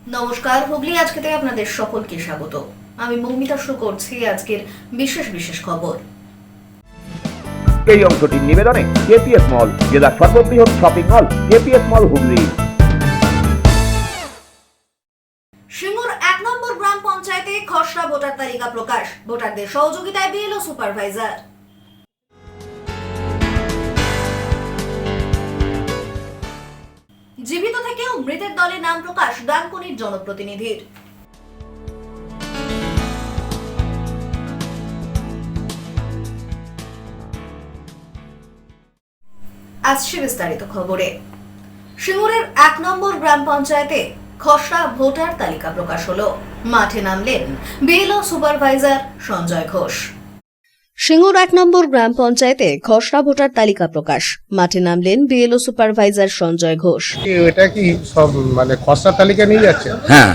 নমস্কার, হুগলি আজকে থেকে আপনাদের সকলকে স্বাগত। আমি মৌমিতা শুরু করছি আজকের বিশেষ বিশেষ খবর। এই অংশটির নিবেদনে কেপিএস মল, জেলার সর্ববৃহৎ শপিং মল কেপিএস মল হুগলি। সিঙ্গুর 1 নম্বর গ্রাম পঞ্চায়েতে খসড়া ভোটার তালিকা প্রকাশ, ভোটারদের সহযোগিতায় বিএলও সুপারভাইজার। জীবিত থেকেও মৃতের দলে নাম প্রকাশ ডানকুনির জনপ্রতিনিধির। আসছে বিস্তারিত খবরে। সিঙ্গুরের 1 নম্বর গ্রাম পঞ্চায়েতে খসড়া ভোটার তালিকা প্রকাশ হলো। মাঠে নামলেন বিএলও সুপারভাইজার সঞ্জয় ঘোষ। সিঙ্গুর 1 নম্বর গ্রাম পঞ্চায়েতে খসড়া ভোটার তালিকা প্রকাশ, মাঠে নামলেন বিএলও সুপারভাইজার সঞ্জয় ঘোষ। এটা কি সব মানে খসড়া তালিকা নিয়ে যাচ্ছে? হ্যাঁ,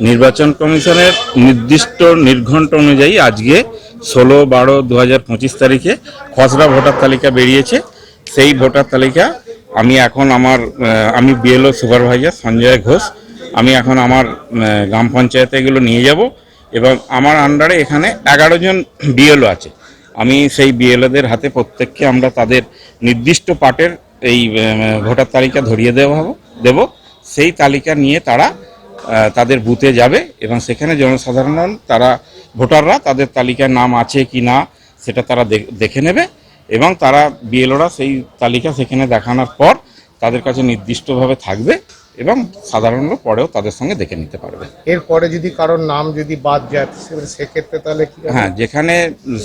নির্বাচন কমিশনের নির্দিষ্ট নির্ঘণ্ট অনুযায়ী আজকে 16/12/2025 তারিখে খসড়া ভোটার তালিকা বেরিয়েছে। সেই ভোটার তালিকা আমি বিএলও সুপারভাইজার সঞ্জয় ঘোষ, আমি এখন আমার গ্রাম পঞ্চায়েতে এগুলো নিয়ে যাব এবং আমার আন্ডারে এখানে 11 জন বিএলও আছে। আমি সেই বিএলওদের হাতে প্রত্যেককে আমরা তাদের নির্দিষ্ট পার্টের এই ভোটার তালিকা ধরিয়ে দেব। সেই তালিকা নিয়ে তারা তাদের বুথে যাবে এবং সেখানে জনসাধারণ ভোটাররা তাদের তালিকায় নাম আছে কি না সেটা তারা দেখে নেবে এবং তারা বিএলওরা সেই তালিকা সেখানে দেখানোর পর তাদের কাছে নির্দিষ্টভাবে থাকবে এবং সাধারণ লোক পরেও তাদের সঙ্গে দেখে নিতে পারবে। এরপরে যদি কারোর নাম যদি বাদ যায় সেক্ষেত্রে তাহলে কি? হ্যাঁ,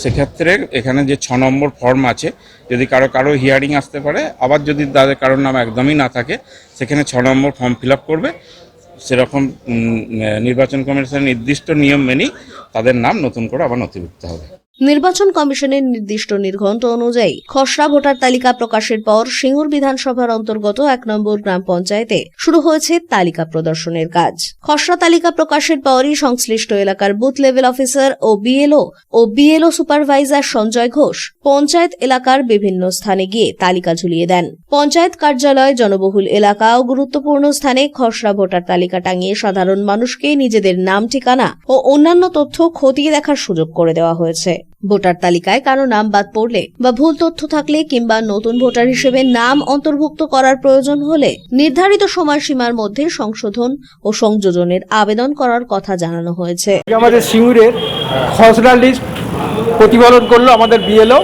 সেক্ষেত্রে এখানে যে 6 নম্বর ফর্ম আছে, যদি কারো হিয়ারিং আসতে পারে, আবার যদি তাদের কারোর নাম একদমই না থাকে সেখানে 6 নম্বর ফর্ম ফিল আপ করবে। সেরকম নির্বাচন কমিশনের নির্দিষ্ট নিয়ম মেনেই তাদের নাম নতুন করে আবার নথিভুক্ত হবে। নির্বাচন কমিশনের নির্দিষ্ট নির্ঘণ্ট অনুযায়ী খসড়া ভোটার তালিকা প্রকাশের পর সিঙ্গুর বিধানসভার অন্তর্গত 1 নম্বর গ্রাম পঞ্চায়েতে শুরু হয়েছে তালিকা প্রদর্শনের কাজ। খসড়া তালিকা প্রকাশের পরই সংশ্লিষ্ট এলাকার বুথ লেভেল অফিসার ও বিএলও সুপারভাইজার সঞ্জয় ঘোষ পঞ্চায়েত এলাকার বিভিন্ন স্থানে গিয়ে তালিকা ঝুলিয়ে দেন। পঞ্চায়েত কার্যালয়, জনবহুল এলাকা ও গুরুত্বপূর্ণ স্থানে খসড়া ভোটার তালিকা টাঙিয়ে সাধারণ মানুষকে নিজেদের নাম, ঠিকানা ও অন্যান্য তথ্য খতিয়ে দেখার সুযোগ করে দেওয়া হয়েছে। ভোটার তালিকায় কারো নাম বাদ পড়লে বা ভুল তথ্য থাকলে কিংবা নতুন ভোটার হিসেবে নাম অন্তর্ভুক্ত করার প্রয়োজন হলে নির্ধারিত সময়সীমার মধ্যে সংশোধন ও সংযোজনের আবেদন করার কথা জানানো হয়েছে। আমাদের সিঙ্গুরের খসড়া লিস্ট প্রতিপালন করলো আমাদের বিএলও,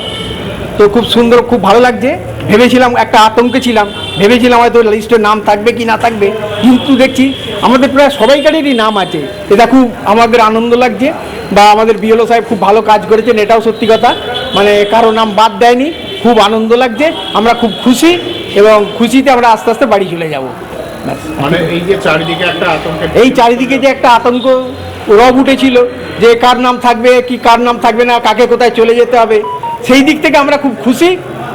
তো খুব সুন্দর, খুব ভালো লাগছে। ভেবেছিলাম, একটা আতঙ্কে ছিলাম, ভেবেছিলাম হয়তো লিস্টে নাম থাকবে কি না থাকবে, কিন্তু দেখছি আমাদের প্রায় সবাইকারেরই নাম আছে। এটা খুব আমাদের আনন্দ লাগছে, বা আমাদের বিএলও সাহেব খুব ভালো কাজ করেছেন, এটাও সত্যি কথা। মানে কারো নাম বাদ দেয়নি, খুব আনন্দ লাগছে, আমরা খুব খুশি এবং খুশিতে আমরা আস্তে আস্তে বাড়ি চলে যাব। মানে এই যে চারিদিকে একটা আতঙ্ক, এই চারিদিকে যে একটা আতঙ্ক রব উঠেছিল যে কার নাম থাকবে কি কার নাম থাকবে না, কাকে কোথায় চলে যেতে হবে, সেই দিক থেকে আমরা খুব খুশি,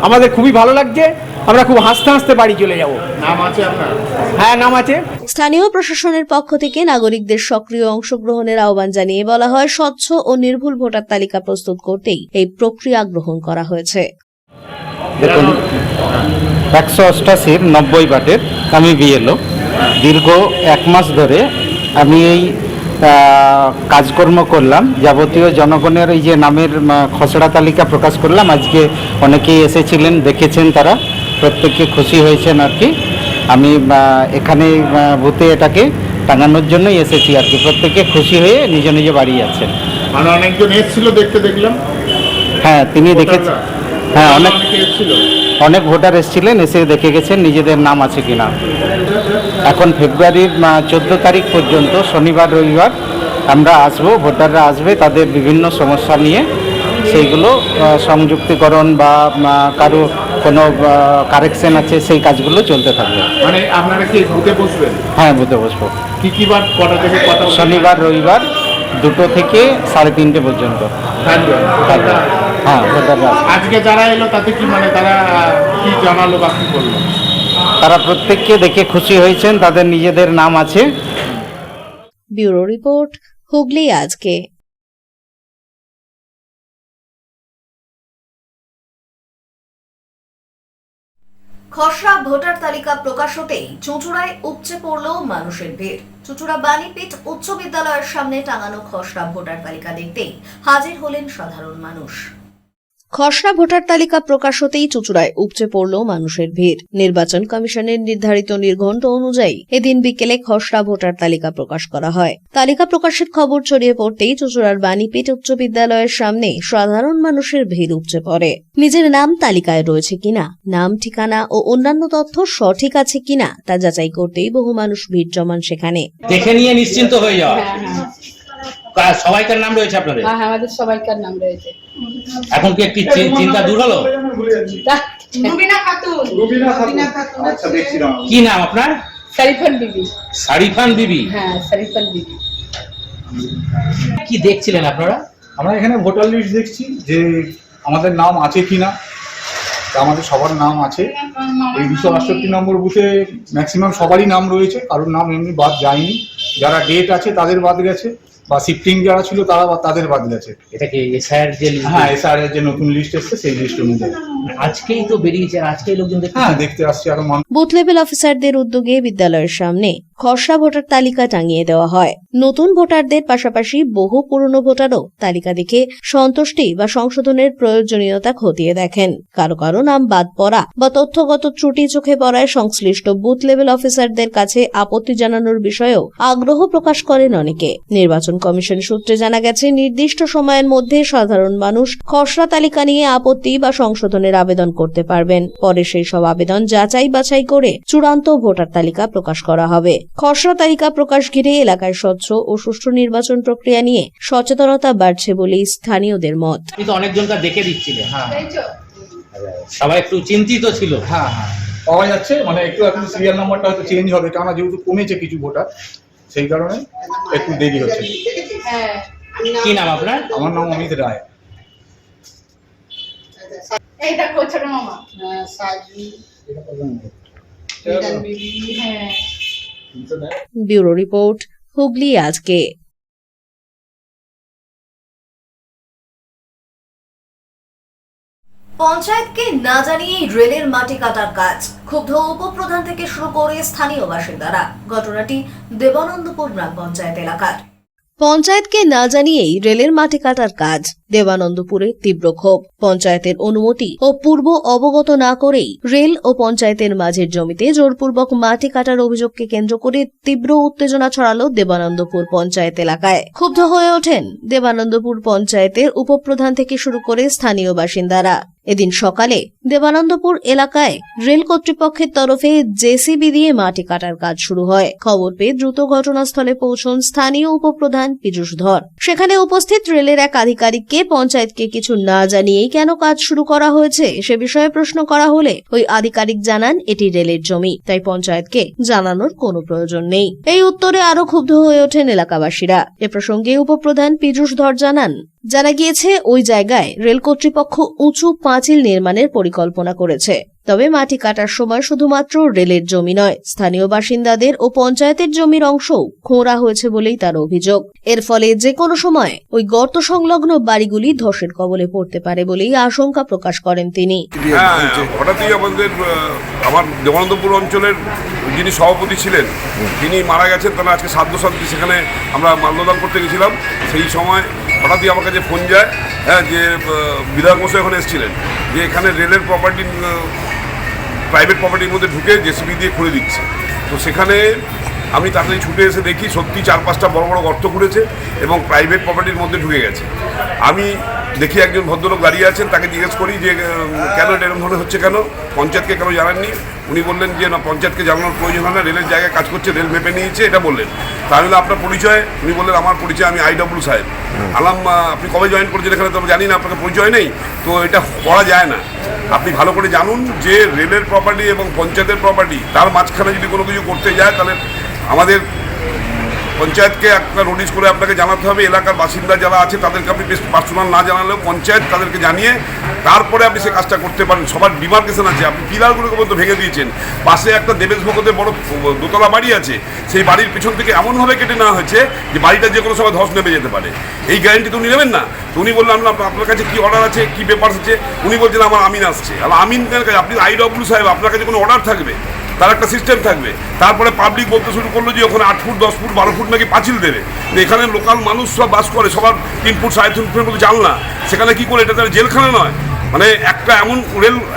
আমাদের খুবই ভালো লাগছে, আমরা খুব হাসতে হাসতে বাড়ি চলে যাব। নাম আছে আপনার? হ্যাঁ, নাম আছে। স্থানীয় প্রশাসনের পক্ষ থেকে নাগরিকদের সক্রিয় অংশগ্রহণের আহ্বান জানিয়ে বলা হয়, স্বচ্ছ ও নির্ভুল ভোটার তালিকা প্রস্তুত করতেই এই প্রক্রিয়া গ্রহণ করা হয়েছে। দেখুন, 188-র 90 বাটের আমি বিএলও। দীর্ঘ 1 মাস ধরে আমি এই কাজকর্ম করলাম। যাবতীয় জনগণের এই যে নামের খসড়া তালিকা প্রকাশ করলাম, আজকে অনেকেই এসেছিলেন, দেখেছেন, তারা প্রত্যেকে খুশি হয়েছেন আর কি। আমি এখানে বুথে এটাকে টাঙানোর জন্যই এসেছি আর কি। প্রত্যেকে খুশি হয়ে নিজ নিজ বাড়ি আছেন। মানে অনেকজন এসেছিল দেখতে, দেখলাম। হ্যাঁ, তিনি দেখেছেন। হ্যাঁ, অনেক ভোটার এসেছিলেন, এসে দেখে গেছেন নিজেদের নাম আছে কিনা। এখন ফেব্রুয়ারির 14 তারিখ পর্যন্ত শনিবার রবিবার আমরা আসবো, ভোটাররা আসবে তাদের বিভিন্ন সমস্যা নিয়ে, সেইগুলো সংযুক্তিকরণ বা কারো কোনো কারেকশন আছে সেই কাজগুলো চলতে থাকবে। মানে আপনারা কি বুথে বসবেন? হ্যাঁ, বুথে বসবো। কি বার, কটা থেকে কটা? শনিবার রবিবার 2টো থেকে 3:30 পর্যন্ত থাকবে। হ্যাঁ, ভোটাররা আজকে যারা এলো তাতে কি মানে তারা কি জানালো বা কি বললো? তারা প্রত্যেককে দেখে খুশি হয়েছেন, তাদের নিজেদের নাম আছে। ব্যুরো রিপোর্ট, হুগলি আজকে। খসড়া ভোটার তালিকা প্রকাশ হতেই চুঁচুড়ায় উপচে পড়ল মানুষের ভিড়। চুঁচুড়া বাণীপীঠ উচ্চ বিদ্যালয়ের সামনে টাঙানো খসড়া ভোটার তালিকা দেখতেই হাজির হলেন সাধারণ মানুষ। খসড়া ভোটার তালিকা প্রকাশ হতেই চুঁচুড়ায় উপচে পড়ল মানুষের ভিড়। নির্বাচন কমিশনের নির্ধারিত নির্ঘণ্ট অনুযায়ী এদিন বিকেলে খসড়া ভোটার তালিকা প্রকাশ করা হয়। তালিকা প্রকাশের খবর ছড়িয়ে পড়তেই চুঁচুড়ার বাণীপীঠ উচ্চ বিদ্যালয়ের সামনে সাধারণ মানুষের ভিড় উপচে পড়ে। নিজের নাম তালিকায় রয়েছে কিনা, নাম, ঠিকানা ও অন্যান্য তথ্য সঠিক আছে কিনা তা যাচাই করতেই বহু মানুষ ভিড় জমান সেখানে। দেখে নিয়ে নিশ্চিন্ত হয়ে যাওয়া। সবাইকার নাম রয়েছে আপনাদের? হ্যাঁ, আমাদের সবাইকার নাম রয়েছে। এখন কি একটি চিন্তা দূর হলো? আচ্ছা, দেখছিলাম। কি নাম আপনার? শরীফান বিবি। শরীফান বিবি। হ্যাঁ, শরীফান বিবি। কি দেখছিলেন আপনারা? আমরা এখানে ভোটার লিস্ট দেখছি যে আমাদের নাম আছে কিনা। তা আমাদের সবার নাম আছে। এই 268 নম্বর বুথে ম্যাক্সিমাম সবারই নাম রয়েছে, কারোর নাম এমনি বাদ যায়নি। যারা ডেট আছে তাদের বাদ গেছে, বা শিফটিং যারা ছিল তাদের বাদ গেছে। এটা কি এসআইআর যে? হ্যাঁ, এসআইআর এর যে নতুন লিস্ট এসেছে সেই লিস্ট অনুযায়ী আজকেই তো বেরিয়েছে, আজকেই লোকজন দেখতে। হ্যাঁ, দেখতে আসছে এখন। বুথ লেভেল অফিসারদের উদ্যোগে বিদ্যালয়ের সামনে খসড়া ভোটার তালিকা টাঙিয়ে দেওয়া হয়। নতুন ভোটারদের পাশাপাশি বহু পুরনো ভোটারও তালিকা দেখে সন্তুষ্টি বা সংশোধনের প্রয়োজনীয়তা খতিয়ে দেখেন। কারো কারো নাম বাদ পড়া বা তথ্যগত ত্রুটি চোখে পড়ায় সংশ্লিষ্ট বুথ লেভেল অফিসারদের কাছে আপত্তি জানানোর বিষয়েও আগ্রহ প্রকাশ করেন অনেকে। নির্বাচন কমিশন সূত্রে জানা গেছে, নির্দিষ্ট সময়ের মধ্যে সাধারণ মানুষ খসড়া তালিকা নিয়ে আপত্তি বা সংশোধনের আবেদন করতে পারবেন। পরে সেই সব আবেদন যাচাই বাছাই করে চূড়ান্ত ভোটার তালিকা প্রকাশ করা হবে। খসড়া তালিকা প্রকাশ ঘিরে এলাকায় স্বচ্ছ ও সুষ্ঠু নির্বাচন প্রক্রিয়া নিয়ে সচেতনতা বাড়ছে বলেই স্থানীয়দের মত। কিন্তু অনেকজনকে দেখে দিচ্ছিল। হ্যাঁ, সবাই একটু চিন্তিত ছিল। হ্যাঁ হ্যাঁ, পাওয়া যাচ্ছে। মানে একটু এখন সিরিয়াল নাম্বারটা হয়তো চেঞ্জ হবে, কারণ যেহেতু কমেছে কিছু ভোটার, সেই কারণে একটু দেরি হচ্ছে। কি নাম আপনার? আমার নাম অমিত রায়। এই দেখো ছোট মামা। হ্যাঁ, সাজি। বিধান বিবি। হ্যাঁ। ব্যুরো রিপোর্ট, হুগলি আজকে। পঞ্চায়েতকে না জানিয়েই রেলের মাটি কাটার কাজ। ক্ষুব্ধ উপপ্রধান থেকে শুরু করে স্থানীয় বাসিন্দারা। ঘটনাটি দেবানন্দপুর গ্রাম পঞ্চায়েত এলাকার। পঞ্চায়েতকে না জানিয়েই রেলের মাটি কাটার কাজ। দেবানন্দপুরে তীব্র ক্ষোভ। পঞ্চায়েতের অনুমতি ও পূর্ব অবগত না করেই রেল ও পঞ্চায়েতের মাঝের জমিতে জোরপূর্বক মাটি কাটার অভিযোগকে কেন্দ্র করে তীব্র উত্তেজনা ছড়ালো দেবানন্দপুর পঞ্চায়েত এলাকায়। ক্ষুব্ধ হয়ে ওঠেন দেবানন্দপুর পঞ্চায়েতের উপপ্রধান থেকে শুরু করে স্থানীয় বাসিন্দারা। এদিন সকালে দেবানন্দপুর এলাকায় রেল কর্তৃপক্ষের তরফে জেসিবি দিয়ে মাটি কাটার কাজ শুরু হয়। খবর পেয়ে দ্রুত ঘটনাস্থলে পৌঁছন স্থানীয় উপপ্রধান পীযূষ ধর। সেখানে উপস্থিত রেলের এক আধিকারিককে পঞ্চায়েতকে কিছু না জানিয়েই কেন কাজ শুরু করা হয়েছে সে বিষয়ে প্রশ্ন করা হলে ওই আধিকারিক জানান, এটি রেলের জমি, তাই পঞ্চায়েতকে জানানোর কোনো প্রয়োজন নেই। এই উত্তরে আরো ক্ষুব্ধ হয়ে ওঠেন এলাকাবাসীরা। এ প্রসঙ্গে উপপ্রধান পীযূষ ধর জানান, জানা গিয়েছে ওই জায়গায় রেল কর্তৃপক্ষ উঁচু পাঁচিল নির্মাণের পরিকল্পনা করেছে। তবে মাটি কাটার সময় শুধুমাত্র রেলের জমি নয়, স্থানীয় বাসিন্দাদের ও পঞ্চায়েতের জমির অংশও খোঁড়া হয়েছে বলেই তার অভিযোগ। এর ফলে যে কোনো সময় ওই গর্ত সংলগ্ন বাড়িগুলি ধসের কবলে পড়তে পারে বলেই আশঙ্কা প্রকাশ করেন তিনি। হঠাৎই আমার দেবানন্দপুর অঞ্চলের যিনি সভাপতি ছিলেন তিনি মারা গেছেন। তারা আজকে শ্রাদ্ধ সেখানে আমরা মাল্যদান করতে গেছিলাম। সেই সময় হঠাৎই আমার কাছে ফোন যায়, হ্যাঁ, যে বিধায়ক মশাই ওখানে এসেছিলেন, যে এখানে রেলের প্রপার্টি প্রাইভেট প্রপার্টির মধ্যে ঢুকে জেসিবি দিয়ে খুঁড়ে দিচ্ছে। তো সেখানে আমি তাড়াতাড়ি ছুটে এসে দেখি সত্যি 4-5টা বড় বড় গর্ত খুঁড়েছে এবং প্রাইভেট প্রপার্টির মধ্যে ঢুকে গেছে। আমি দেখি একজন ভদ্রলোক দাঁড়িয়ে আছেন, তাকে জিজ্ঞেস করি যে কেন এটা এরকম ধরনের হচ্ছে, কেন পঞ্চায়েতকে কেন জানাননি? উনি বললেন যে না, পঞ্চায়েতকে জানানোর প্রয়োজন হয় না, রেলের জায়গায় কাজ করছে, রেল মেপে নিয়েছে, এটা বললেন। তাহলে আপনার পরিচয়? উনি বললেন আমার পরিচয়, আমি আইডব্লিউ সাহেব। আলাম, আপনি কবে জয়েন করেছেন এখানে? তো জানি না, আপনাকে পরিচয় নেই, তো এটা করা যায় না। আপনি ভালো করে জানুন যে রেলের প্রপার্টি এবং পঞ্চায়েতের প্রপার্টি, তার মাঝখানে যদি কোনো কিছু করতে যায় তাহলে আমাদের পঞ্চায়েতকে একটা নোটিশ করে আপনাকে জানাতে হবে, এলাকার বাসিন্দা যারা আছে তাদেরকে আপনি পার্সোনাল না জানালেও পঞ্চায়েত তাদেরকে জানিয়ে তারপরে আপনি সে কাজটা করতে পারেন। সবার ডিমার্কেশন আছে, আপনি পিলারগুলোকে পর্যন্ত ভেঙে দিয়েছেন। পাশে একটা দেবেশ ভগতের বড় দোতলা বাড়ি আছে, সেই বাড়ির পিছন থেকে এমনভাবে কেটে নেওয়া হয়েছে যে বাড়িটা যে কোনো সময় ধস নেমে যেতে পারে। এই গ্যারান্টি তো উনি নেবেন না। তো উনি বললেন আপনার কাছে কী অর্ডার আছে, কী পেপারস আছে। উনি বলছেন আমার আমিন আসছে। আর আমিনের কাছে আপনি আইডব্লিউ সাহেব, আপনার কাছে কোনো অর্ডার থাকবে, তার একটা সিস্টেম থাকবে। তারপরে পাবলিক বলতে শুরু করলো যে ওখানে 8 ফুট 10 ফুট 12 ফুট নাকি পাঁচিল দেবে। তো এখানে লোকাল মানুষ সব বাস করে, সবার 3 ফুট 3.5 ফুটের মধ্যে জানলা, সেখানে কী করে, এটা তার জেলখানা নয়। মানে একটা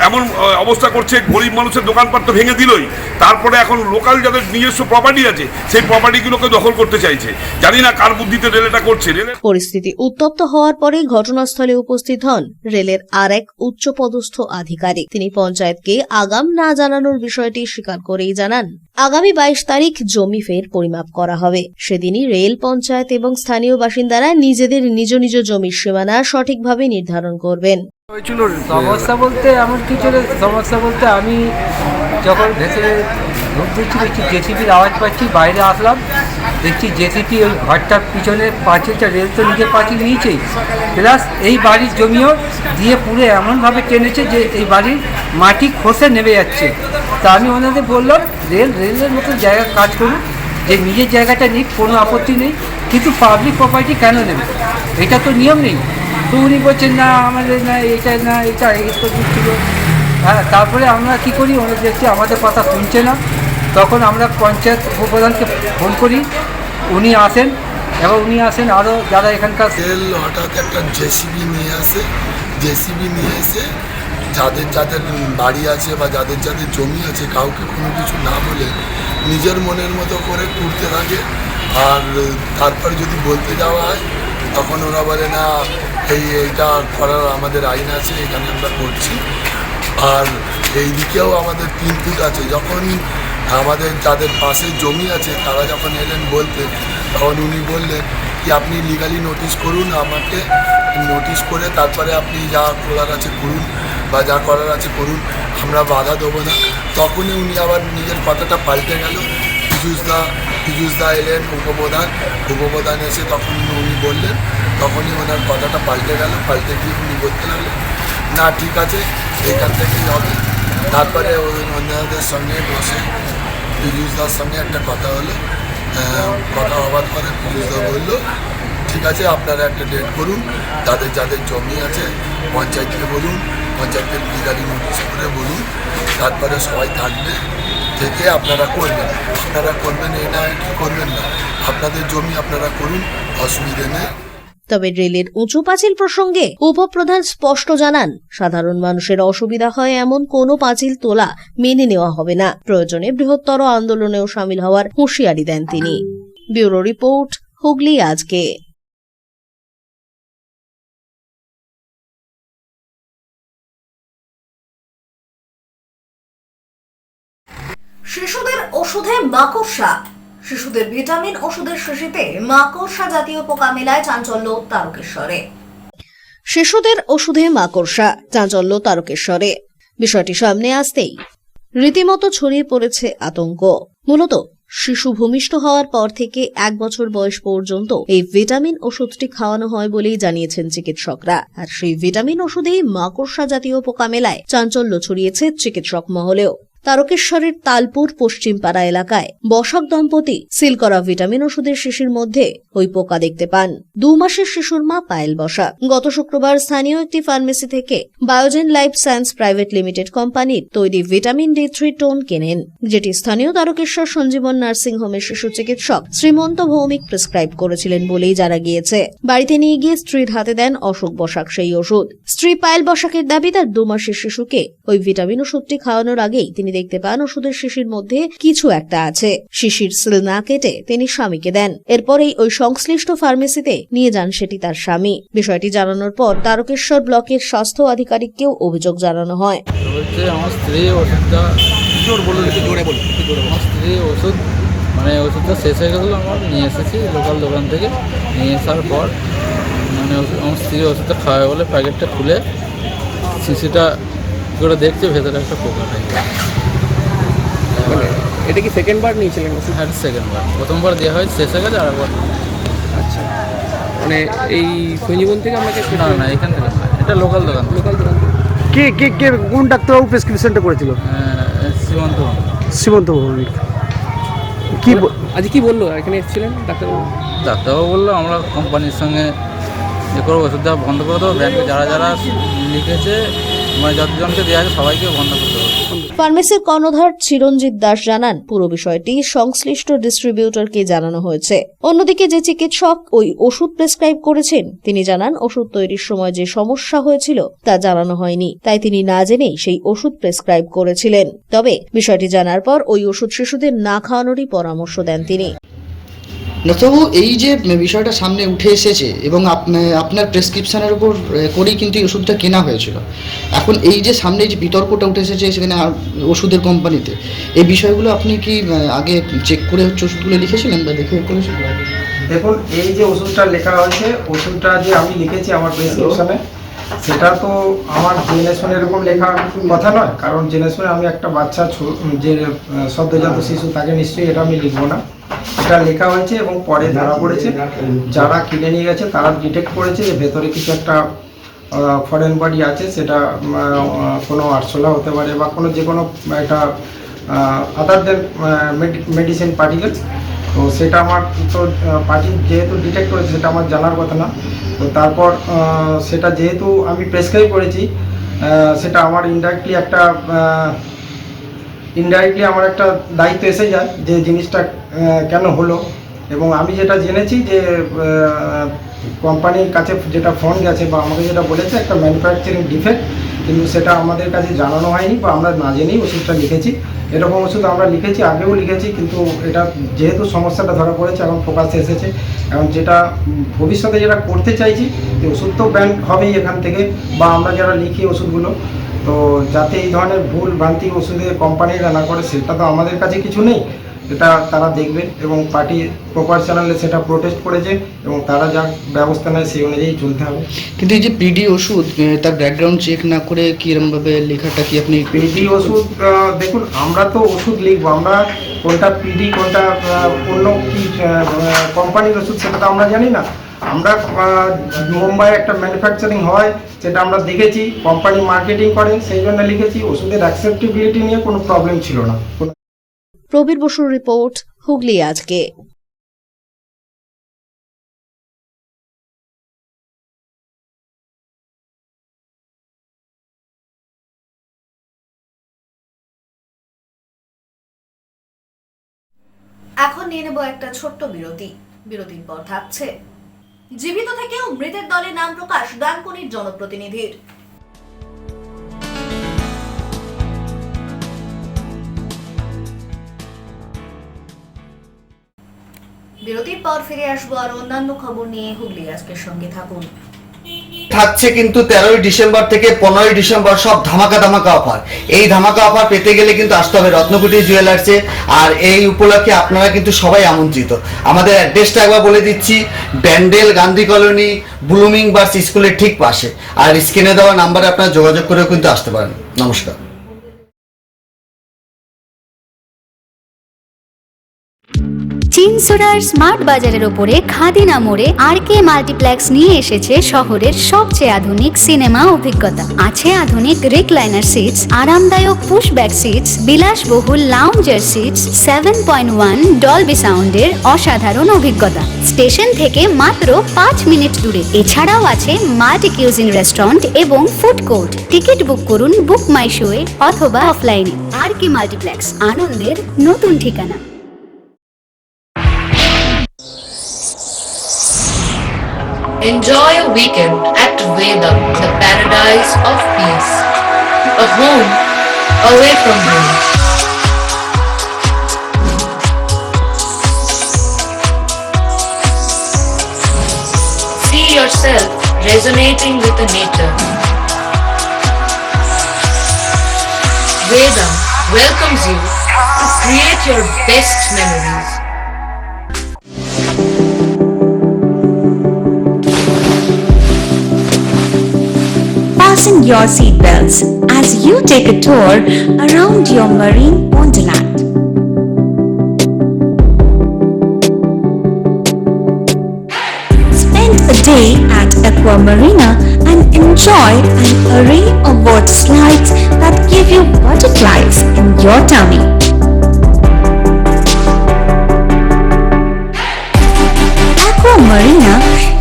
এমন অবস্থা করছে, গরিব মানুষের দোকানপাট তো ভেঙে দিলই, তারপরে এখন লোকাল যাদের নিজস্ব প্রপার্টি আছে সেই প্রপার্টিগুলোকে দখল করতে চাইছে। জানি না কার বুদ্ধিতে রেল এটা করছে। পরিস্থিতি উত্তপ্ত হওয়ার পরে ঘটনাস্থলে উপস্থিত হন রেলের আর এক উচ্চপদস্থ আধিকারিক। তিনি পঞ্চায়েতকে আগাম না জানানোর বিষয়টি স্বীকার করেই জানান, আগামী 22 তারিখ জমি ফের পরিমাপ করা হবে। সেদিনই রেল, পঞ্চায়েত এবং স্থানীয় বাসিন্দারা নিজেদের নিজ নিজ জমির সীমানা সঠিকভাবে নির্ধারণ করবেন। সমস্যা বলতে এমন কিছু সমস্যা বলতে, আমি যখন ভেতরে ঢুক দিচ্ছি দেখছি জেসিপির আওয়াজ পাচ্ছি, বাইরে আসলাম দেখছি জেসিপি ওই ঘরটার পিছনে পাঁচিলটা, রেল তো নিজের পাঁচিল নিয়েছেই, প্লাস এই বাড়ির জমিও দিয়ে পুরো এমনভাবে টেনেছে যে এই বাড়ির মাটি খসে নেমে যাচ্ছে। তা আমি ওনাদের বললাম রেলের মতো জায়গা কাজ করুন, যে নিজের জায়গাটা নিক, কোনো আপত্তি নেই, কিন্তু পাবলিক প্রপার্টি কেন নেবে, এটা তো নিয়ম নেই। তো উনি বলছেন না আমাদের না এটা তো ছিল। হ্যাঁ, তারপরে আমরা কী করি, ওনারা দেখছি আমাদের কথা শুনছে না। তখন আমরা পঞ্চায়েত উপপ্রধানকে ফোন করি, উনি আসেন এবং উনি আসেন আরও যারা এখানকার। রেল হঠাৎ একটা জেসিবি নিয়ে এসে যাদের যাদের বাড়ি আছে বা যাদের যাদের জমি আছে কাউকে কোনো কিছু না বলে নিজের মনের মতো করে করতে থাকে। আর তারপর যদি বলতে যাওয়া হয় তখন ওরা বলে না এইটা করার আমাদের আইন আছে, এখানে আমরা করছি। আর এই দিকেও আমাদের 3 ফুট আছে। যখন আমাদের যাদের পাশে জমি আছে তারা যখন এলেন বলতে, তখন উনি বললেন কি আপনি লিগালি নোটিশ করুন, আমাকে নোটিশ করে তারপরে আপনি যা করার আছে করুন বা যা করার আছে করুন, আমরা বাধা দেবো না। তখনই উনি আবার নিজের কথাটা পাল্টে গেল। পীযূষদা এলেন উপপ্রধান এসে তখন উনি বললেন, তখনই ওনার কথাটা পাল্টে গেল। পাল্টে গিয়ে উনি বলতে লাগলেন না ঠিক আছে এখান থেকেই হবে। তারপরে ওনাদের সঙ্গে বসে পীযূষদার সঙ্গে একটা কথা হলো, কথা হওয়ার পরে পীযূষদা বললো ঠিক আছে আপনারা একটা ডেট করুন, যাদের যাদের জমি আছে পঞ্চায়েতকে বলুন, পঞ্চায়েতের লিগালি নোটিশ করে বলুন, তারপরে সবাই থাকবে থেকে আপনারা করবেন এই না কি করবেন না, আপনাদের জমি আপনারা করুন, অসুবিধে নেই। তবে রেলের উঁচু পাঁচিল প্রসঙ্গে উপপ্রধান স্পষ্ট জানান, সাধারণ মানুষের অসুবিধা হয় এমন কোনো পাঁচিল তোলা মেনে নেওয়া হবে না। প্রয়োজনে বৃহত্তর আন্দোলনেও সামিল হওয়ার হুঁশিয়ারি দেন তিনি। ব্যুরো রিপোর্ট, হুগলি আজকে। শিশুদের ওষুধে মাকড়সা, শিশুদের ভিটামিন ওষুধের শিশিতে মাকড়সা জাতীয় পোকা মেলায় চাঞ্চল্য তারকেশ্বরে। শিশুদের ওষুধে মাকড়সা, চাঞ্চল্য তারকেশ্বরে। বিষয়টি সামনে আসতেই রীতিমতো ছড়িয়ে পড়েছে আতঙ্ক। মূলত শিশু ভূমিষ্ঠ হওয়ার পর থেকে 1 বছর বয়স পর্যন্ত এই ভিটামিন ওষুধটি খাওয়ানো হয় বলেই জানিয়েছেন চিকিৎসকরা। আর সেই ভিটামিন ওষুধেই মাকড়সা জাতীয় পোকা মেলায় চাঞ্চল্য ছড়িয়েছে চিকিৎসক মহলেও। তারকেশ্বরের তালপুর পশ্চিমপাড়া এলাকায় বসাক দম্পতি সিল করা ভিটামিন ওষুধের শিশির মধ্যে ওই পোকা দেখতে পান। 2 মাসের শিশুর মা পায়েল বসাক গত শুক্রবার স্থানীয় একটি ফার্মেসি থেকে বায়োজেন লাইফ সায়েন্স প্রাইভেট লিমিটেড কোম্পানির তৈরি ভিটামিন D3 টোন কেনেন, যেটি স্থানীয় তারকেশ্বর সঞ্জীবন নার্সিং হোমের শিশু চিকিৎসক শ্রীমন্ত ভৌমিক প্রেসক্রাইব করেছিলেন বলেই জানা গিয়েছে। বাড়িতে নিয়ে গিয়ে স্ত্রীর হাতে দেন অশোক বসাক সেই ওষুধ। স্ত্রী পায়েল বসাকের দাবি, তার 2 মাসের শিশুকে ওই ভিটামিন ওষুধটি খাওয়ানোর আগেই তিনি দেখতে পান ওষুধের শিশির মধ্যে কিছু একটা আছে। শিশির সিল না কেটে তিনি স্বামীকে দেন। এরপরেই ওই সংশ্লিষ্ট ফার্মেসিতে নিয়ে যান সেটি তার স্বামী। বিষয়টি জানানোর পর তারকেশ্বর ব্লকের স্বাস্থ্য আধিকারিককেও অভিযোগ জানানো হয়। আমার স্ত্রী ওষুধটা ওষুধটা শেষ হয়ে গেল, আমার নিয়ে এসেছি লোকাল দোকান থেকে। নিয়ে আসার পর আমার স্ত্রী ওষুধটা খাওয়া বলে প্যাকেটটা খুলে শিশিটা করে দেখছে ভেতরে একটা পোকা থাকে। মানে এটা কি সেকেন্ড বার নিয়েছিলেন ওষুধ? হ্যাঁ, সেকেন্ডবার, প্রথমবার দেওয়া হয় শেষ হয়ে গেছে, আর একবার আচ্ছা, মানে এই সঞ্জীবন থেকে আপনাকে না না এখান থেকে না, এটা লোকাল দোকান, লোকাল দোকান। কে কে কে কোন ডাক্তারবাবু প্রেসক্রিপশনটা করেছিল? সীমন্ত সীমন্ত ভৌমিক। কি আজ কি বললো এখানে এসেছিলেন ডাক্তারবাবু? ডাক্তারবাবু বললো আমরা কোম্পানির সঙ্গে যে করবো, ওষুধ দেওয়া বন্ধ করে দেবো, ব্যাংকে যারা যারা লিখেছে মানে যতজনকে দেওয়া আছে সবাইকে বন্ধ করে দেবো। ফার্মেসির কর্ণধার চিরঞ্জিত দাস জানান পুরো বিষয়টি সংশ্লিষ্ট ডিস্ট্রিবিউটরকে জানানো হয়েছে। অন্যদিকে যে চিকিৎসক ওই ওষুধ প্রেসক্রাইব করেছেন তিনি জানান ওষুধ তৈরির সময় যে সমস্যা হয়েছিল তা জানানো হয়নি, তাই তিনি না জেনেই সেই ওষুধ প্রেসক্রাইব করেছিলেন। তবে বিষয়টি জানার পর ওই ওষুধ শিশুদের না খাওয়ানোরই পরামর্শ দেন তিনি। তবু এই যে বিষয়টা সামনে উঠে এসেছে এবং আপনার প্রেসক্রিপশনের উপর করেই কিন্তু এই ওষুধটা কেনা হয়েছিল, এখন এই যে সামনে যে বিতর্কটা উঠে এসেছে সেখানে ওষুধের কোম্পানিতে, এই বিষয়গুলো আপনি কি আগে চেক করে হচ্ছে ওষুধগুলো লিখেছিলেন বা দেখে করেছিলেন? দেখুন, এই যে ওষুধটা লেখা হয়েছে, ওষুধটা যে আমি লিখেছি আমার প্রেসক্রিপশনে, সেটা তো আমার জেনে শুনে এরকম লেখার কথা নয়, কারণ জেনে শুনে আমি একটা বাচ্চা যে সদ্যজাত শিশু তাকে নিশ্চয়ই এটা আমি লিখবো না। এটা লেখা হয়েছে এবং পরে ধরা পড়েছে, যারা কিনে নিয়ে গেছে তারা ডিটেক্ট করেছে যে ভেতরে কিছু একটা ফরেন বডি আছে, সেটা কোনো আরশোলা হতে পারে বা কোনো যে কোনো একটা আদার দেন মেডিসিন পার্টিকেলস। তো সেটা আমার তো পার্টি যেহেতু ডিটেক্ট করেছে সেটা আমার জানার কথা না। তো তারপর সেটা যেহেতু আমি প্রেসক্রাইব করেছি, সেটা আমার ইনডাইরেক্টলি আমার একটা দায়িত্ব এসে যায় যে জিনিসটা কেন হলো। এবং আমি যেটা জেনেছি যে কোম্পানির কাছে যেটা ফোন গেছে বা আমাকে যেটা বলেছে একটা ম্যানুফ্যাকচারিং ডিফেক্ট, কিন্তু সেটা আমাদের কাছে জানানো হয়নি বা আমরা না জেনেই ওষুধটা লিখেছি। এরকম ওষুধ আমরা লিখেছি, আগেও লিখেছি, কিন্তু এটা যেহেতু সমস্যাটা ধরা পড়েছে এখন ফোকাসে এসেছে। এখন যেটা ভবিষ্যতে যেটা করতে চাইছি যে ওষুধ তো ব্যান হবেই এখান থেকে, বা আমরা যারা লিখি ওষুধগুলো, তো যাতে এই ধরনের ভুল ভ্রান্তি ওষুধে কোম্পানিরা না করে সেটা তো আমাদের কাছে কিছু নেই, এটা তারা দেখবে এবং পার্টি প্রপার চ্যানেলে সেটা প্রোটেস্ট করেছে এবং তারা যা ব্যবস্থা নেয় সেই অনুযায়ী চলতে হবে। কিন্তু এই যে পিডি ওষুধ তার ব্যাকগ্রাউন্ড চেক না করে কি এরকমভাবে লেখাটা কি আপনি? পিডি ওষুধ, দেখুন আমরা তো ওষুধ লিখবো, আমরা কোনটা পিডি কোনটা অন্য কি কোম্পানির ওষুধ সেটা তো আমরা জানি না। আমরা মুম্বাই একটা ম্যানুফ্যাকচারিং হয় সেটা আমরা দেখেছি, কোম্পানি মার্কেটিং করে সেই জন্য লিখেছি। ওষুধের অ্যাকসেপ্টেবিলিটি নিয়ে কোনো প্রবলেম ছিল না। প্রবীর বসুর রিপোর্ট, হুগলি আজকে। এখন নিয়ে নেব একটা ছোট্ট বিরতি। বিরতির পর থাকছে জীবিত থেকেও মৃতের দলে নাম প্রকাশ ডানকুনির জনপ্রতিনিধির। বিরতির পর ফিরে আসবো আর অন্যান্য খবর নিয়ে। হুগলি আজকের সঙ্গে থাকুন। থাকছে কিন্তু 13ই ডিসেম্বর থেকে 15ই ডিসেম্বর সব ধামাকা অফার। এই ধামাকা অফার পেতে গেলে কিন্তু আসতে হবে রত্নকুটি জুয়েলার্সে। আর এই উপলক্ষে আপনারা কিন্তু সবাই আমন্ত্রিত। আমাদের অ্যাড্রেসটা একবার বলে দিচ্ছি, Bandel Gandhi colony blooming bars স্কুলের ঠিক পাশে। আর স্ক্রিনে দেওয়া নাম্বারে আপনারা যোগাযোগ করেও কিন্তু আসতে পারেন। নমস্কার। চিনসুরার স্মার্ট বাজারের ওপরে খাদিনা মোড়ে আরকে মাল্টিপ্লেক্স নিয়ে এসেছে শহরের সবচেয়ে আধুনিক সিনেমা অভিজ্ঞতা। আছে আধুনিক রিক্লাইনার সিটস, আরামদায়ক পুশব্যাক সিটস, বিলাসবহুল লাউঞ্জার সিটস, 7.1 ডলবি সাউন্ডের অসাধারণ অভিজ্ঞতা। স্টেশন থেকে মাত্র 5 মিনিট দূরে। এছাড়াও আছে মাল্টি কিউজিন রেস্টুরেন্ট এবং ফুড কোর্ট। টিকিট বুক করুন বুক মাই শোয়ে অথবা অফলাইনে। আরকে মাল্টিপ্লেক্স, আনন্দের নতুন ঠিকানা। Enjoy a weekend at Vedam, the paradise of peace. A home away from home. See yourself resonating with the nature. Vedam welcomes you to create your best memories. Fasten your seatbelts as you take a tour around your marine wonderland. stay at Aqua Marina and enjoy an array of water slides that give you butterflies in your tummy. Aqua Marina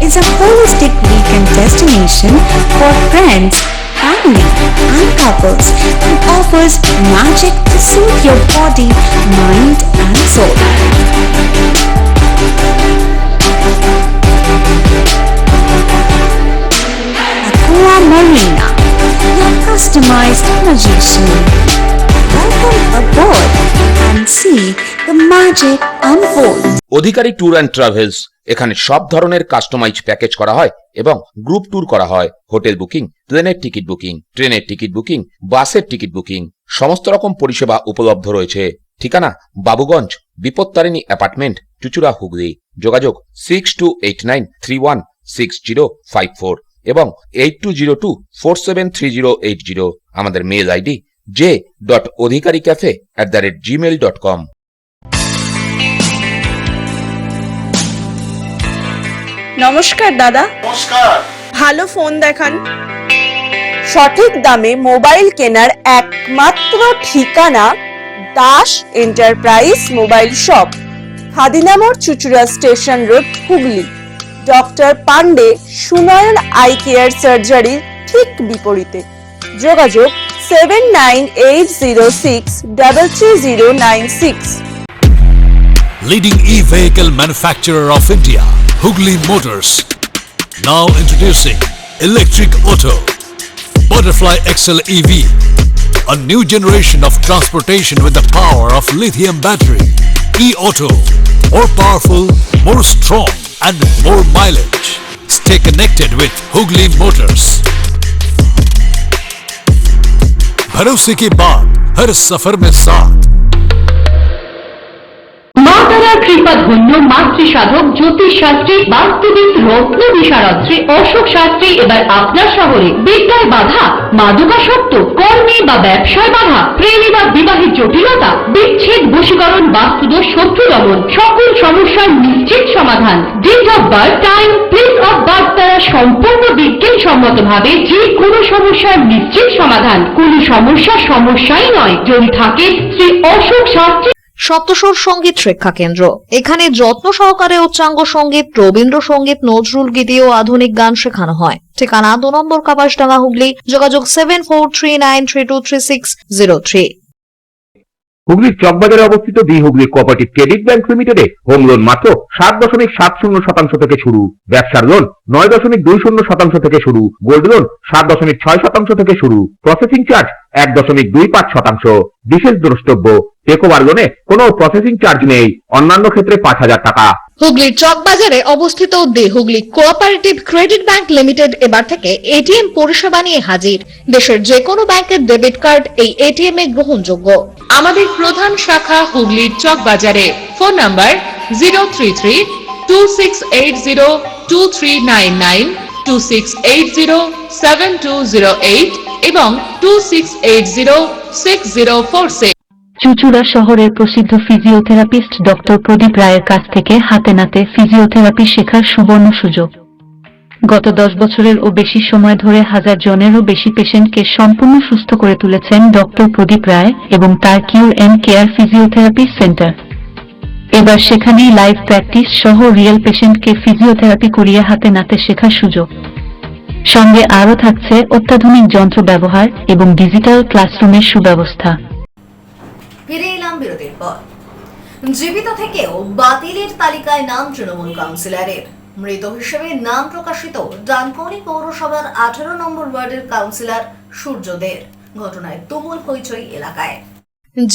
is a holistic weekend destination for friends, family, and couples and offers magic to soothe your body, mind, and soul. Aqua Marina, your customized magician. Welcome aboard and see the magic unfold. Adhikari tour and travels, এখানে সব ধরনের customise package করা হয় এবং group tour করা হয়। Hotel booking, প্লেনের ticket booking, ট্রেনের টিকিট বুকিং, বাসের টিকিট বুকিং, সমস্ত রকম পরিষেবা উপলব্ধ রয়েছে। ঠিকানা বাবুগঞ্জ, বিপত্তারিণী অ্যাপার্টমেন্ট, চুচুড়া, হুগলি। যোগাযোগ 6289316054 এবং 8202473080। আমাদের মেল আইডি j.odhikaricafe@gmail.com। নমস্কার দাদা। নমস্কার। ভালো ফোন দেখান। সঠিক দামে মোবাইল কেনার একমাত্র ঠিকানা Das enterprise mobile shop, Khadinamor, Chuchura station road, Hooghly. Doctor Pandey Sunayan eye care সার্জারির ঠিক বিপরীতে। যোগাযোগ 7980633096। Leading e-vehicle manufacturer of India, Hugli Motors. Now introducing Electric Auto, Butterfly XL EV, a new generation of transportation with the power of lithium battery. E-Auto, more powerful, more strong and more mileage. Stay connected with Hugli Motors. भरोसे की बात हर सफर में साथ। মা তারা কৃপা ধন্য মাতৃ সাধক জ্যোতিষ শাস্ত্রী বাস্তুবিদ রত্ন বিশারদ শ্রী অশোক শাস্ত্রী এবার আপনার শহরে। বিদ্যায় বাধা, মাদকাসক্ত, কর্মে বা ব্যবসায় বাধা, প্রেমে বা বিবাহের জটিলতা, বিচ্ছেদ, বশীকরণ, বাস্তুদোষ, শত্রু দমন, সকল সমস্যার নিশ্চিত সমাধান। Date of birth, time, place of birth দ্বারা সম্পূর্ণ বিজ্ঞানসম্মত ভাবে যে কোনো সমস্যার নিশ্চিত সমাধান। কোন সমস্যাই নয় যদি থাকে শ্রী অশোক শাস্ত্রী। সপ্তস্বর সঙ্গীত শিক্ষা কেন্দ্র। এখানে যত্ন সহকারে উচ্চাঙ্গ সঙ্গীত, রবীন্দ্রসঙ্গীত, নজরুল গীতি ও আধুনিক গান শেখানো হয়। ঠিকানা 2 নম্বর কাপাসডাঙ্গা, হুগলি। যোগাযোগ 7439323603। হুগলির চকবাজারে অবস্থিত the Hooghly cooperative credit bank লিমিটেডে হোম লোন মাত্র 7.70% থেকে শুরু, ব্যবসার লোন 9.20% থেকে শুরু, গোল্ড লোন 7.6% থেকে শুরু, প্রসেসিং চার্জ 1.25%। বিশেষ দ্রষ্টব্য, টেকওভার লোনে কোনো প্রসেসিং চার্জ নেই, অন্যান্য ক্ষেত্রে 5,000 টাকা। হুগলির চকবাজারে অবস্থিত the Hooghly cooperative credit bank limited এবার থেকে এটিএম পরিষেবা নিয়ে হাজির। দেশের যে কোনো ব্যাংকের ডেবিট কার্ড এই এটিএম এ গ্রহণযোগ্য। আমাদের প্রধান শাখা হুগলির চকবাজারে। ফোন নাম্বার 033-2680-2399, 2680-7208 এবং 2680-6046। চুচুড়া শহরের প্রসিদ্ধ ফিজিওথেরাপিস্ট ডক্টর প্রদীপ রায়ের কাছ থেকে হাতে নাতে ফিজিওথেরাপি শেখার সুবর্ণ সুযোগ। গত 10 বছরের ও বেশি সময় ধরে 1000 জনেরও বেশি পেশেন্টকে সম্পূর্ণ সুস্থ করে তুলেছেন ডক্টর প্রদীপ রায় এবং তার কিউর এন্ড কেয়ার ফিজিওথেরাপি সেন্টার। এবার সেখানেই লাইভ প্র্যাকটিস সহ রিয়েল পেশেন্টকে ফিজিওথেরাপি করিয়ে হাতে নাতে শেখার সুযোগ। সঙ্গে আরও থাকছে অত্যাধুনিক যন্ত্র ব্যবহার এবং ডিজিটাল ক্লাসরুমের সুব্যবস্থা। ফিরে এলাম বিরতির পর। জীবিত থেকেও বাতিলের তালিকায় নাম তৃণমূল কাউন্সিলরের। মৃত হিসেবে নাম প্রকাশিত ডানকুনি পৌরসভার 18 নম্বর ওয়ার্ডের কাউন্সিলর সূর্যদের। ঘটনায় তুমুল হইচই এলাকায়।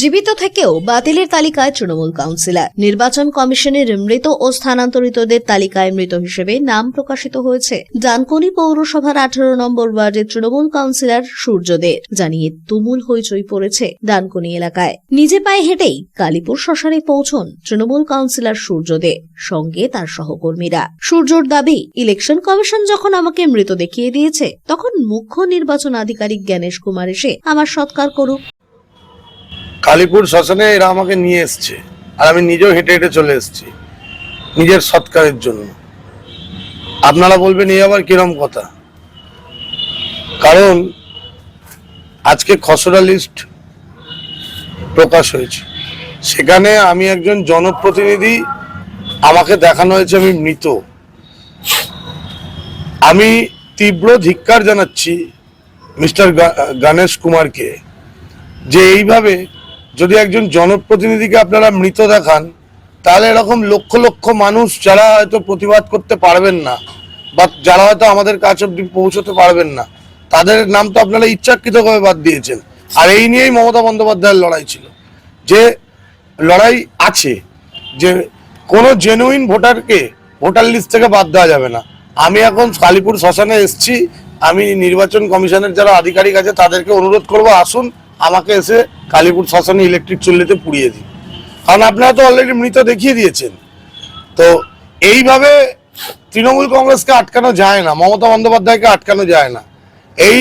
জীবিত থেকেও বাতিলের তালিকায় তৃণমূল কাউন্সিলর। নির্বাচন কমিশনের মৃত ও স্থানান্তরিতদের তালিকায় মৃত হিসেবে নাম প্রকাশিত হয়েছে ডানকুনি পৌরসভার 18 নম্বর ওয়ার্ডের তৃণমূল কাউন্সিলর সূর্যদের। জানিয়ে তুমুল হইচই পড়েছে ডানকুনি এলাকায়। নিজে পায়ে হেঁটেই কালীপুর শ্মশানে পৌঁছন তৃণমূল কাউন্সিলর সূর্যদের, সঙ্গে তার সহকর্মীরা। সূর্যর দাবি, ইলেকশন কমিশন যখন আমাকে মৃত দেখিয়ে দিয়েছে তখন মুখ্য নির্বাচন আধিকারিক জ্ঞানেশ কুমার এসে আমার সৎকার করুক। কালীপুর শ্মশানে এরা আমাকে নিয়ে এসছে আর আমি নিজেও হেঁটে হেঁটে চলে এসেছি নিজের সৎকারের জন্য। আপনারা বলবেন এই আবার কিরম কথা, কারণ আজকে খসড়া লিস্ট প্রকাশ হয়েছে, সেখানে আমি একজন জনপ্রতিনিধি, আমাকে দেখানো হয়েছে আমি মৃত। আমি তীব্র ধিক্কার জানাচ্ছি মিস্টার গণেশ কুমারকে, যে এইভাবে যদি একজন জনপ্রতিনিধিকে আপনারা মৃত দেখান, তাহলে এরকম লক্ষ লক্ষ মানুষ যারা হয়তো প্রতিবাদ করতে পারবেন না বা যারা হয়তো আমাদের কাছে অব্দি পৌঁছতে পারবেন না, তাদের নাম তো আপনারা ইচ্ছাকৃতভাবে বাদ দিয়েছেন। আর এই নিয়েই মমতা বন্দ্যোপাধ্যায়ের লড়াই ছিল, যে লড়াই আছে যে কোনো জেনুইন ভোটারকে ভোটার লিস্ট থেকে বাদ দেওয়া যাবে না। আমি এখন কালীপুর শ্মশানে এসেছি, আমি নির্বাচন কমিশনের যারা আধিকারিক আছে তাদেরকে অনুরোধ করব, আসুন আমাকে এসে কালীপুর শ্মশানে ইলেকট্রিক চুল্লিতে পুড়িয়ে দিন, কারণ আপনারা তো অলরেডি মৃত দেখিয়ে দিয়েছেন। তো এইভাবে তৃণমূল কংগ্রেসকে আটকানো যায় না, মমতা বন্দ্যোপাধ্যায়কে আটকানো যায় না। এই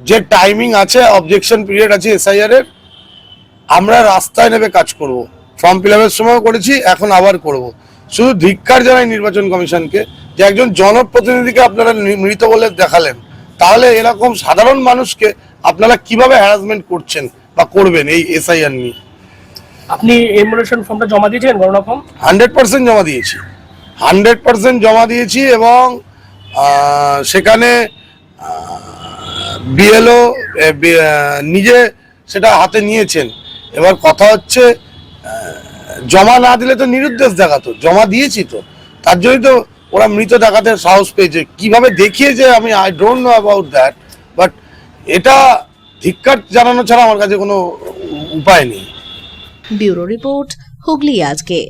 যে টাইমিং আছে, অবজেকশন পিরিয়ড আছে এসআইআর এর, আমরা রাস্তায় নেমে কাজ করব। ফর্ম ফিল আপের সময়ও করেছি, এখন আবার করব। শুধু ধিক্কার জানাই নির্বাচন কমিশনকে যে একজন জনপ্রতিনিধিকে আপনারা মৃত বলে দেখালেন, তাহলে এরকম সাধারণ মানুষকে আপনারা কিভাবে হ্যারাসমেন্ট করছেন বা করবেন এই এসআইআর নিয়ে। আপনি এমুলেশন ফর্মটা জমা দিয়েছিলেন, গণনা ফর্ম? 100% জমা দিয়েছি, 100% জমা দিয়েছি, এবং সেখানে বিএলও নিজে সেটা হাতে নিয়েছেন। এবার কথা হচ্ছে, জমা না দিলে তো নিরুদ্দেশ দেখাতো, জমা দিয়েছি তো, তার জন্যই তো ওরা মৃত দেখাতে সাহস পেয়েছে। কিভাবে দেখিয়েছে আমি I don't know about that, but এটা ধিক্কার জানানো ছাড়া আমার কাছে কোনো উপায় নেই। ব্যুরো রিপোর্ট, হুগলি আজকে।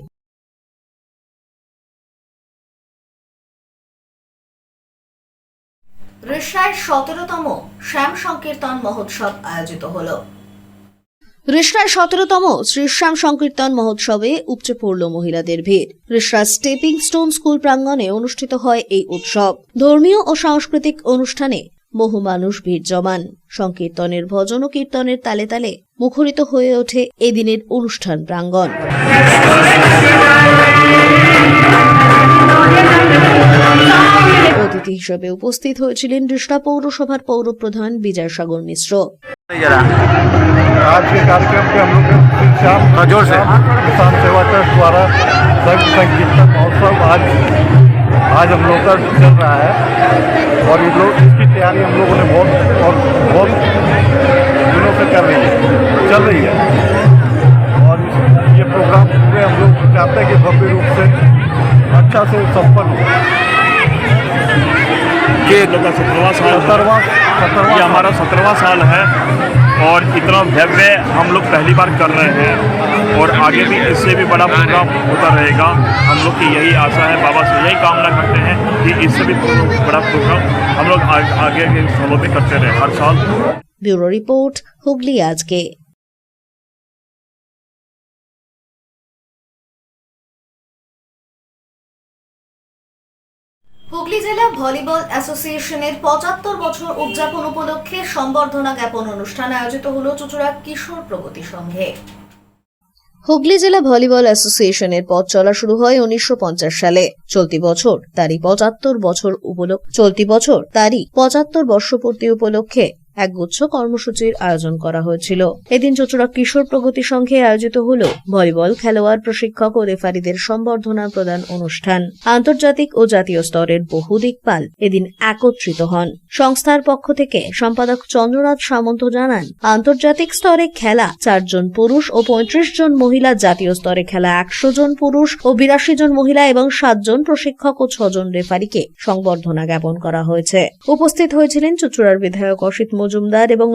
রিষড়ায় 17তম শ্যাম সংকীর্তন মহোৎসব আয়োজিত হল। রিষড়ায় 17তম শ্রী শ্যাম সংকীর্তন মহোৎসবে উপচে পড়ল মহিলাদের ভিড়। রিষড়া স্টেপিং স্টোন স্কুল প্রাঙ্গণে অনুষ্ঠিত হয় এই উৎসব। ধর্মীয় ও সাংস্কৃতিক অনুষ্ঠানে বহু মানুষ ভিড় জমান। সংকীর্তনের ভজন ও কীর্তনের তালে তালে মুখরিত হয়ে ওঠে এদিনের অনুষ্ঠান প্রাঙ্গণ। অতিথি হিসেবে উপস্থিত হয়েছিলেন রিষড়া পৌরসভার পৌরপ্রধান বিজয় সাগর মিশ্র। आज के कार्यक्रम के हम लोग किसान सेवा ट्रस्ट द्वारा संकीर्तन महोत्सव आज हम लोग का चल रहा है, और ये लोग इसकी तैयारी हम लोगों ने बहुत दिनों से कर रही है, चल रही है। और ये प्रोग्राम पूरे हम लोग चाहते हैं कि भव्य रूप से अच्छा से संपन्न हो। ये 17वां ये हमारा 17वां साल है, और इतना भव्य हम लोग पहली बार कर रहे हैं, और आगे भी इससे भी बड़ा प्रोग्राम होता रहेगा। हम लोग की यही आशा है, बाबा से यही कामना करते हैं कि इससे भी बड़ा प्रोग्राम हम लोग आगे के सालों में करते रहे हर साल। ब्यूरो रिपोर्ट, हुगली আজকে। হুগলি জেলা ভলিবল অ্যাসোসিয়েশনের ৭৫ বছর উদযাপন উপলক্ষে সম্বর্ধনা জ্ঞাপন অনুষ্ঠান আয়োজিত হল চুঁচুড়া কিশোর প্রগতি সংঘে। হুগলি জেলা ভলিবল অ্যাসোসিয়েশনের পথ চলা শুরু হয় 1950 সালে। চলতি বছর তারই 75 বর্ষপূর্তি উপলক্ষে একগুচ্ছ কর্মসূচির আয়োজন করা হয়েছিল। এদিন চুঁচুড়া কিশোর প্রগতি সংঘে আয়োজিত হল ভলিবল খেলোয়াড়, প্রশিক্ষক ও রেফারিদের সম্বর্ধনা প্রদান অনুষ্ঠান। আন্তর্জাতিক ও জাতীয় স্তরের বহু দিকপাল এদিন একত্রিত হন। সংস্থার পক্ষ থেকে সম্পাদক চন্দ্রনাথ সামন্ত জানান, আন্তর্জাতিক স্তরে খেলা 4 জন পুরুষ ও 35 জন মহিলা, জাতীয় স্তরে খেলা 100 জন পুরুষ ও 82 জন মহিলা এবং 7 জন প্রশিক্ষক ও 6 জন রেফারিকে সংবর্ধনা জ্ঞাপন করা হয়েছে। উপস্থিত হয়েছিলেন চুঁচুড়ার বিধায়ক অসিত মজুমদার এবং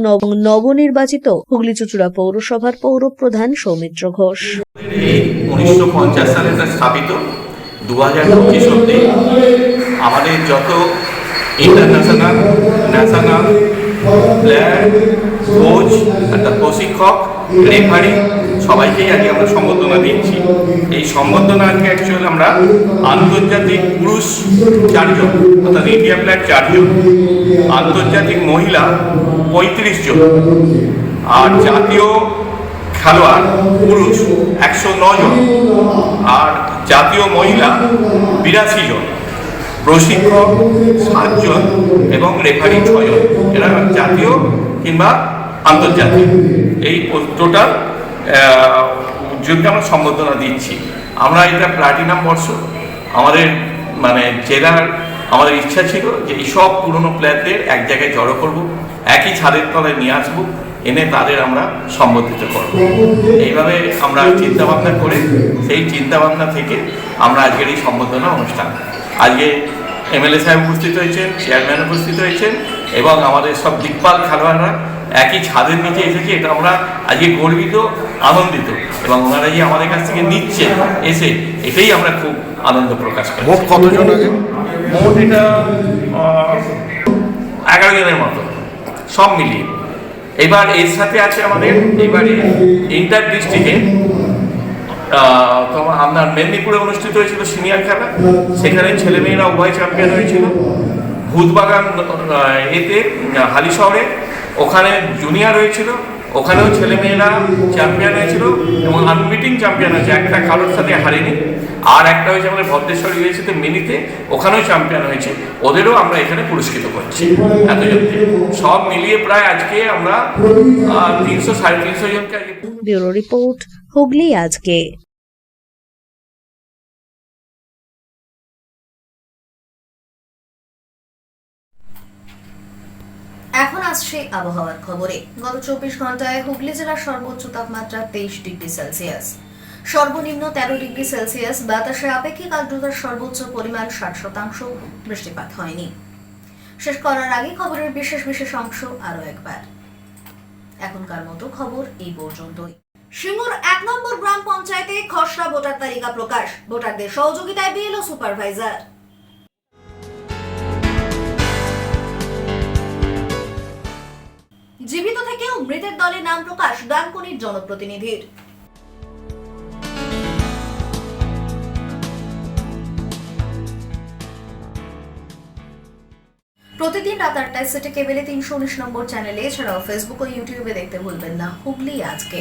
নবনির্বাচিত হুগলি চুঁচুড়া পৌরসভার পৌরপ্রধান সৌমিত্র ঘোষ। 1950 সালে স্থাপিত, 2025 অব্দি আমাদের যত ইন্টারন্যাশনাল, ন্যাশনাল প্লেয়ার, কোচ, প্রশিক্ষক, রেফারি সবাইকেই আগে আমরা সম্বর্ধনা দিচ্ছি। এই সম্বর্ধনা আজকে অ্যাকচুয়ালি আমরা আন্তর্জাতিক পুরুষ 4 জন, অর্থাৎ ইন্ডিয়া প্লেয়ার 4 জন, আন্তর্জাতিক মহিলা 35 জন, আর জাতীয় খেলোয়াড় পুরুষ 109 জন, আর জাতীয় মহিলা 82 জন। প্রশিক্ষক 7 জন এবং রেফারি 6 জন। এরা জাতীয় কিংবা আন্তর্জাতিক এই টোটাল জনকে আমরা সম্বর্ধনা দিচ্ছি। আমরা এটা প্লাটিনাম বর্ষ, আমাদের মানে জেলার আমাদের ইচ্ছা ছিল যে এই সব পুরনো প্লেয়ারদের এক জায়গায় জড়ো করব, একই ছাদের তলায় নিয়ে আসবো, এনে তাদের আমরা সম্বোধিত করব। এইভাবে আমরা চিন্তাভাবনা করে সেই চিন্তাভাবনা থেকে আমরা আজকের এই সম্বোধনা অনুষ্ঠান, আজকে এমএলএ সাহেব উপস্থিত হয়েছেন, চেয়ারম্যান উপস্থিত হয়েছেন এবং আমাদের সব দিকপাল খেলোয়াড়রা একই ছাদের নিচে এসেছে। এটা আমরা আজকে গর্বিত, আনন্দিত এবং ওনারা যে আমাদের কাছ থেকে নিচ্ছে এসে, এটাই আমরা খুব আনন্দ প্রকাশ করি। মোট কতজন আছে? মোট এটা 11 জনের মতো সব মিলিয়ে। এবার এর সাথে আছে আমাদের এবারে ইন্টার ডিস্ট্রিক্টে তোমার আপনার মেদিনীপুরে অনুষ্ঠিত হয়েছিল সিনিয়র খেলা, সেখানে ছেলেমেয়েরা উভয় চ্যাম্পিয়ন হয়েছিল। ভূতবাগান এতে হালি শহরে ওখানে জুনিয়র হয়েছিল, ওখানেও ছেলেমেয়েরা চ্যাম্পিয়ন হয়েছিল এবং আনবিটিং চ্যাম্পিয়ন হয়েছে, একটা কারোর সাথে হারেনি। আর একটা হয়েছে আমাদের ভদ্রেশ্বর ইউনিভার্সিটি মিনিতে, ওখানেও চ্যাম্পিয়ন হয়েছে, ওদেরও আমরা এখানে পুরস্কৃত করছি এতজনকে। সব মিলিয়ে প্রায় আজকে আমরা 300-350 জনকে আজকে। ব্যুরো রিপোর্ট, হুগলি আজকে। এখন আসছে আবহাওয়ার খবরে। গত 24 ঘন্টায় হুগলি জেলার সর্বোচ্চ তাপমাত্রা 23 ডিগ্রি সেলসিয়াস, সর্বনিম্ন 13 ডিগ্রি সেলসিয়াস। বাতাসে আপেক্ষিক আর্দ্রতার সর্বোচ্চ পরিমাণ 60%। বৃষ্টিপাত হয়নি। শেষ করার আগে খবরের বিশেষ অংশ আরো একবার। এখনকার মতো খবর এই পর্যন্তই। সিঙ্গুর 1 নম্বর গ্রাম পঞ্চায়েতে খসড়া ভোটার তালিকা প্রকাশ, ভোটারদের সহযোগিতায় বিএলও সুপারভাইজার। জীবিত থেকেও মৃতের দলে নাম প্রকাশ ডানকুনির জনপ্রতিনিধির। প্রতিদিন রাত 8টায় সিটি কেবলে 319 নম্বর চ্যানেলে, এছাড়াও ফেসবুক ও ইউটিউবে দেখতে ভুলবেন না হুগলি আজকে।